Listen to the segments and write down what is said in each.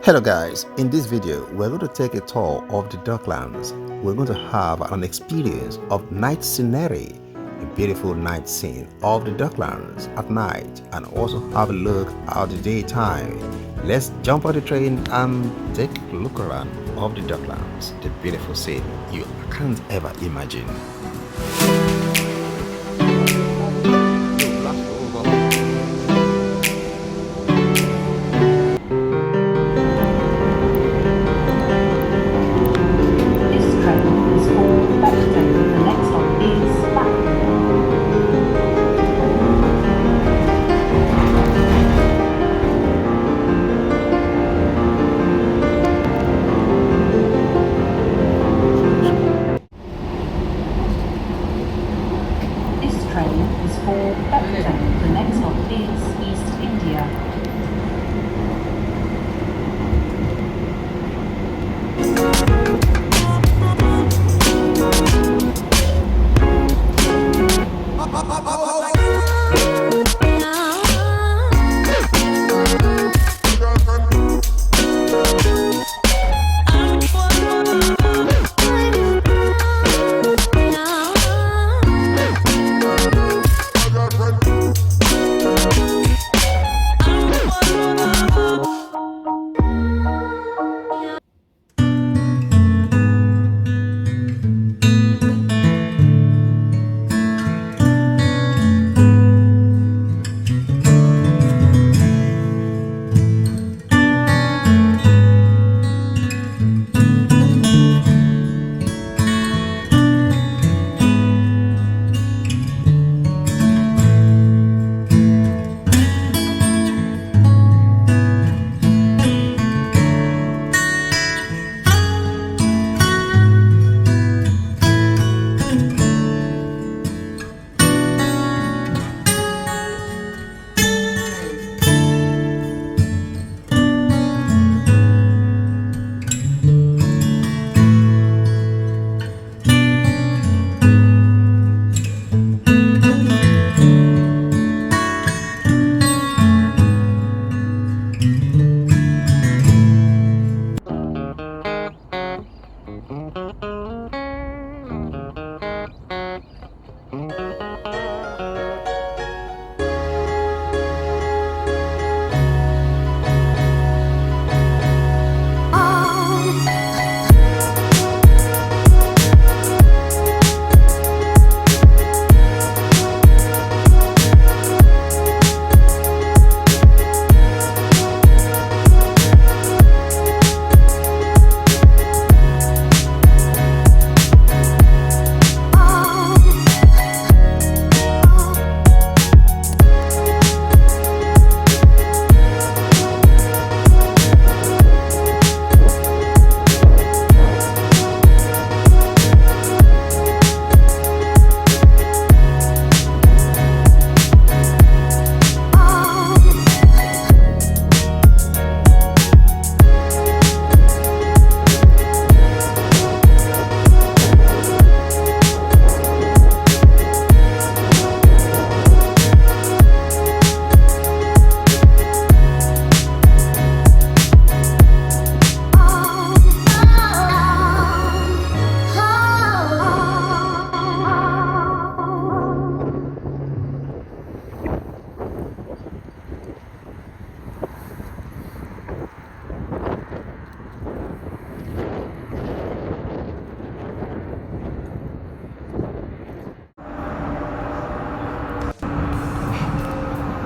Hello guys, in this video we're going to take a tour of the Docklands. We're going to have an experience of night scenery, a beautiful night scene of the Docklands at night, and also have a look at the daytime. Let's jump on the train and take a look around of the Docklands, the beautiful scene you can't ever imagine.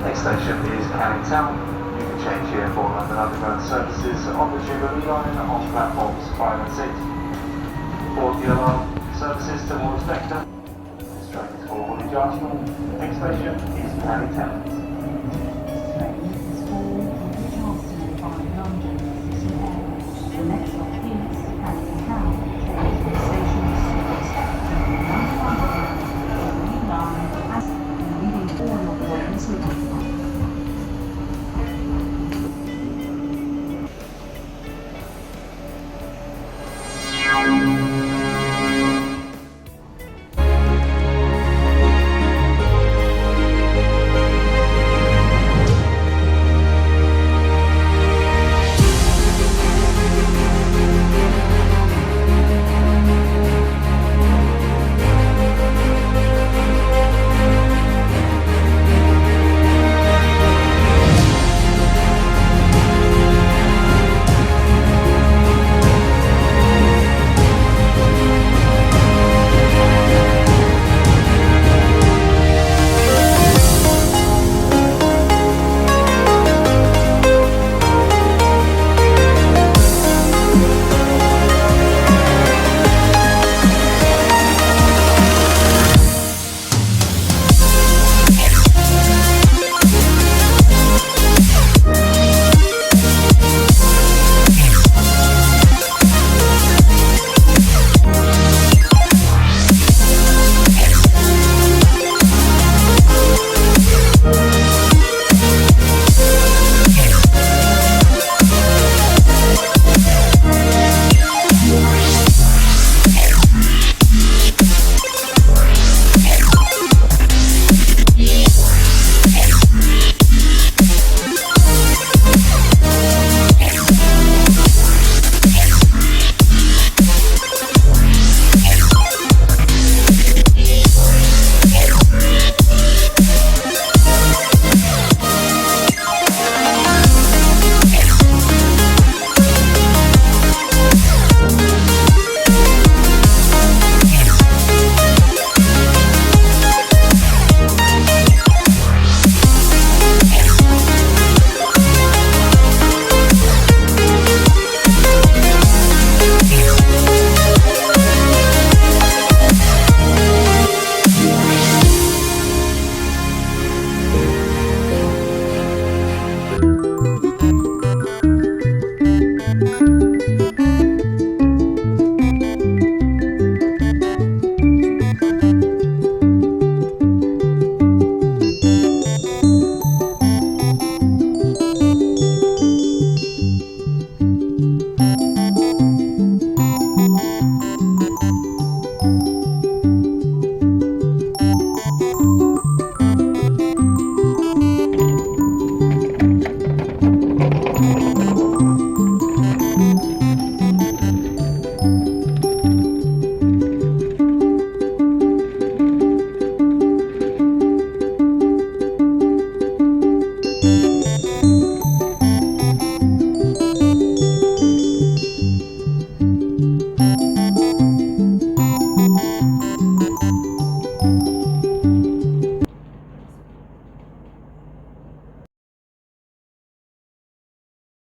Next station is Canning Town. You can change here for London Underground services on the Jubilee line on platforms 5 and 6. For the alarm services towards Vector, this train is for Woolwich Arsenal. Next station is Canning Town.